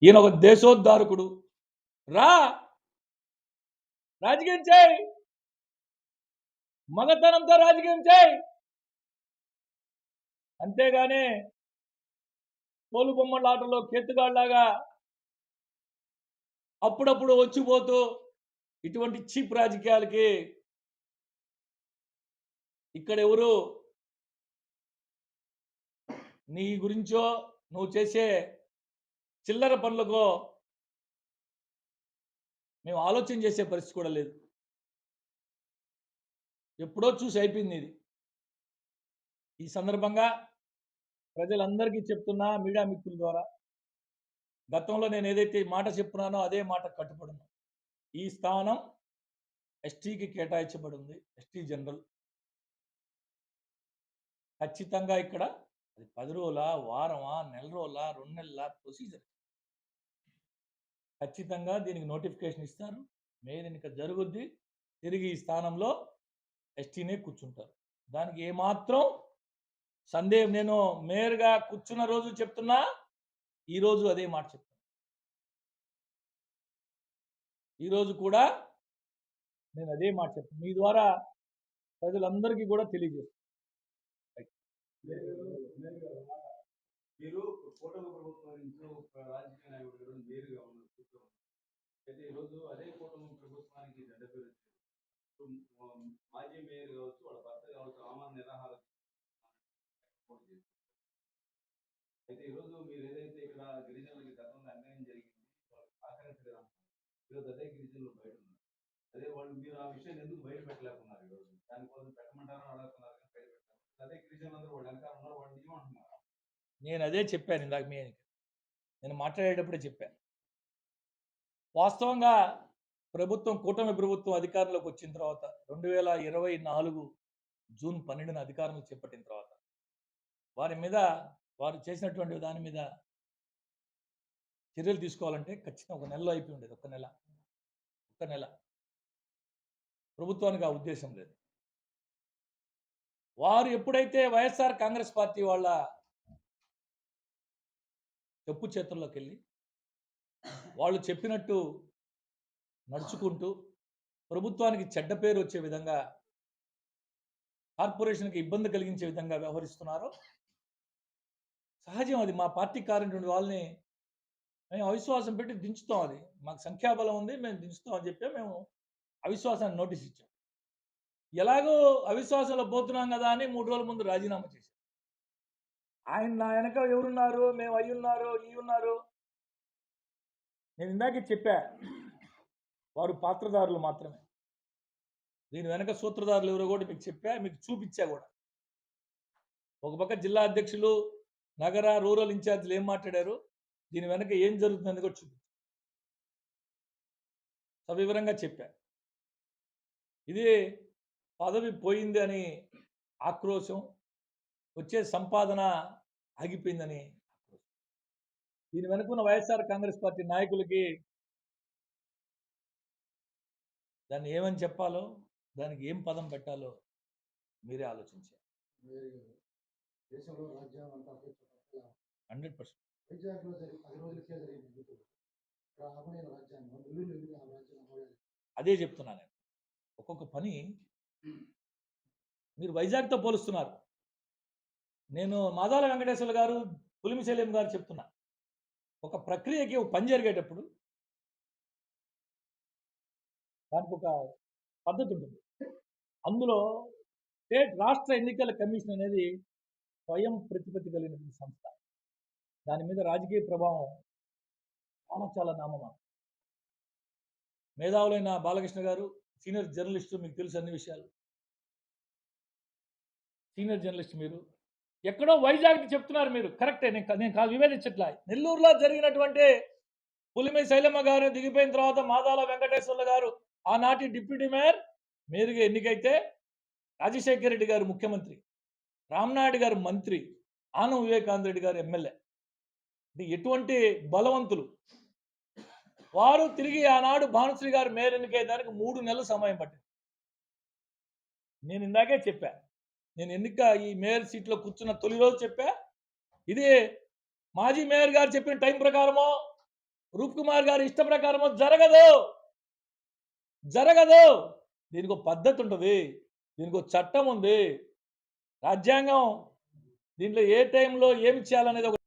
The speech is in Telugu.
ఈయన ఒక దేశోద్ధారకుడు. రా రాజకీయం చేయి, మగతనంతో రాజకీయం చేయి. అంతేగాని తోలుబొమ్మల ఆటలో కేతుగాళ్లాగా అప్పుడప్పుడు వచ్చిపోతూ ఇటువంటి చీప్ రాజకీయాలకి ఇక్కడ ఎవరు నీ గురించో నువ్వు చేసే చిల్లర పనులకో మేము ఆలోచన చేసే పరిస్థితి కూడా లేదు. ఎప్పుడో చూసి అయిపోయింది ఇది. ఈ సందర్భంగా ప్రజలందరికీ చెప్తున్నా మీడియా మిత్రుల ద్వారా, గతంలో నేను ఏదైతే మాట చెప్తున్నానో అదే మాట కట్టుబడున్నా. ఈ స్థానం ఎస్టీకి కేటాయించబడి ఉంది. ఎస్టీ జనరల్ ఖచ్చితంగా ఇక్కడ అది 10 రోజుల, వారమా, నెల రోజుల, 2 నెలల ప్రొసీజర్. ఖచ్చితంగా దీనికి నోటిఫికేషన్ ఇస్తారు. మెయిన్ ఎన్నిక జరుగుద్ది. తిరిగి ఈ స్థానంలో ఎస్టీనే కూర్చుంటారు. దానికి ఏమాత్రం సందేహం. నేను మేయర్గా కూర్చున్న రోజు చెప్తున్నా, ఈరోజు అదే మాట చెప్తున్నా. ఈరోజు కూడా నేను అదే మాట చెప్తున్నా. మీ ద్వారా ప్రజలందరికీ కూడా తెలియజేస్తాను. మీరు కూటమి ప్రభుత్వం నుంచి రాజకీయ నాయకుడు నేరుగా ఉన్నారు. అయితే ఈరోజు అదే కూటమి ప్రభుత్వానికి చెడ్డ పేరు మాజీ మేయర్ కావచ్చు, వాళ్ళ భర్త కావచ్చు, ఆమరణ నిరాహార అయితే ఈరోజు మీరు ఏదైతే ఇక్కడ గిరిజనులకి గతంలో అన్యాయం జరిగింది, వాళ్ళు సహకరించలేదు. ఈరోజు అదే గిరిజనులు బయట ఉన్నారు. అదే వాళ్ళు మీరు ఆ విషయాన్ని ఎందుకు బయట పెట్టలేకున్నారు? ఈరోజు దానికోసం పెట్టమంటారని అడుగుతున్నారు, కానీ బయట పెట్టారు. అదే గిరిజనులందరూ వాళ్ళు వెనకాల ఉన్నారు, వాళ్ళు ఏమంటున్నారు? నేను అదే చెప్పాను ఇందాక నేను మాట్లాడేటప్పుడే చెప్పాను. వాస్తవంగా ప్రభుత్వం, కూటమి ప్రభుత్వం అధికారంలోకి వచ్చిన తర్వాత 2024 జూన్ 12న అధికారంలో చేపట్టిన తర్వాత వారి మీద, వారు చేసినటువంటి దాని మీద చర్యలు తీసుకోవాలంటే ఖచ్చితంగా 1 నెలలో అయిపోయి ఉండేది. 1 నెల. ప్రభుత్వానికి ఆ ఉద్దేశం లేదు. వారు ఎప్పుడైతే వైఎస్ఆర్ కాంగ్రెస్ పార్టీ వాళ్ళ చెప్పు చేతుల్లోకి వెళ్ళి వాళ్ళు చెప్పినట్టు నడుచుకుంటూ ప్రభుత్వానికి చెడ్డ పేరు వచ్చే విధంగా, కార్పొరేషన్కి ఇబ్బంది కలిగించే విధంగా వ్యవహరిస్తున్నారో సహజం. అది మా పార్టీ కారణటువంటి వాళ్ళని మేము అవిశ్వాసం పెట్టి దించుతాం. అది మాకు సంఖ్యాబలం ఉంది, మేము దించుతాం అని చెప్పి మేము అవిశ్వాసాన్ని నోటీస్ ఇచ్చాం. ఎలాగో అవిశ్వాసంలో పోతున్నాం కదా అని 3 రోజుల ముందు రాజీనామా చేశాం. ఆయన నా వెనక ఎవరున్నారు, మేము అయ్యున్నారు, ఈ ఉన్నారు. నేను ఇందాకే చెప్పా, వారు పాత్రదారులు మాత్రమే. దీని వెనక సూత్రధారులు ఎవరో కూడా మీకు చెప్పా, మీకు చూపించా కూడా. ఒక పక్క జిల్లా అధ్యక్షులు, నగర రూరల్ ఇన్ఛార్జీలు ఏం మాట్లాడారు, దీని వెనక ఏం జరుగుతుందని కూడా చూపించా, సవివరంగా చెప్పా. ఇది పదవి పోయింది అని ఆక్రోశం, వచ్చే సంపాదన ఆగిపోయిందని ఆక్రోశం. దీని వెనుకున్న వైఎస్ఆర్ కాంగ్రెస్ పార్టీ నాయకులకి దాన్ని ఏమని చెప్పాలో, దానికి ఏం పదం పెట్టాలో మీరే ఆలోచించారు. 100%. అదే చెప్తున్నా నేను. ఒక్కొక్క పని మీరు వైజాగ్తో పోలుస్తున్నారు. నేను మాదాల వెంకటేశ్వర గారు, పులిమిశల్యం గారు చెప్తున్నా, ఒక ప్రక్రియకి ఒక పని జరిగేటప్పుడు దానికి ఒక పద్ధతి ఉంటుంది. అందులో రాష్ట్ర ఎన్నికల కమిషన్ అనేది స్వయం ప్రతిపత్తి కలిగిన సంస్థ. దాని మీద రాజకీయ ప్రభావం చాలా నామమాత్రం. మేధావులైన బాలకృష్ణ గారు సీనియర్ జర్నలిస్టు, మీకు తెలుసు అన్ని విషయాలు. సీనియర్ జర్నలిస్ట్ మీరు ఎక్కడో వైజాగ్ చెప్తున్నారు మీరు, కరెక్టే. నేను కాదు వివేదించట్లా. నెల్లూరులో జరిగినటువంటి పులిమి శైలమ్మ గారు దిగిపోయిన తర్వాత మాదాల వెంకటేశ్వర్ల గారు ఆనాటి డిప్యూటీ మేయర్గా ఎన్నికైతే, రాజశేఖర రెడ్డి గారు ముఖ్యమంత్రి, రామ్నాయుడు గారు మంత్రి, ఆనం వివేకానంద రెడ్డి గారు ఎమ్మెల్యే. ఎటువంటి బలవంతులు వారు. తిరిగి ఆనాడు భానుశ్రీ గారు మేయర్ ఎన్నికయ్యేదానికి 3 నెలలు సమయం పట్టింది. నేను ఇందాకే చెప్పా, నేను ఈ మేయర్ సీట్లో కూర్చున్న తొలి రోజు చెప్పా, ఇది మాజీ మేయర్ గారు చెప్పిన టైం ప్రకారమో రూప్ కుమార్ గారి ఇష్ట ప్రకారం జరగదు. జరగదు. దీనికి ఒక పద్ధతి ఉంటది. దీనికి ఒక చట్టం ఉంది. రాజ్యాంగం దీంట్లో ఏ టైంలో ఏమి చేయాలనేది ఒక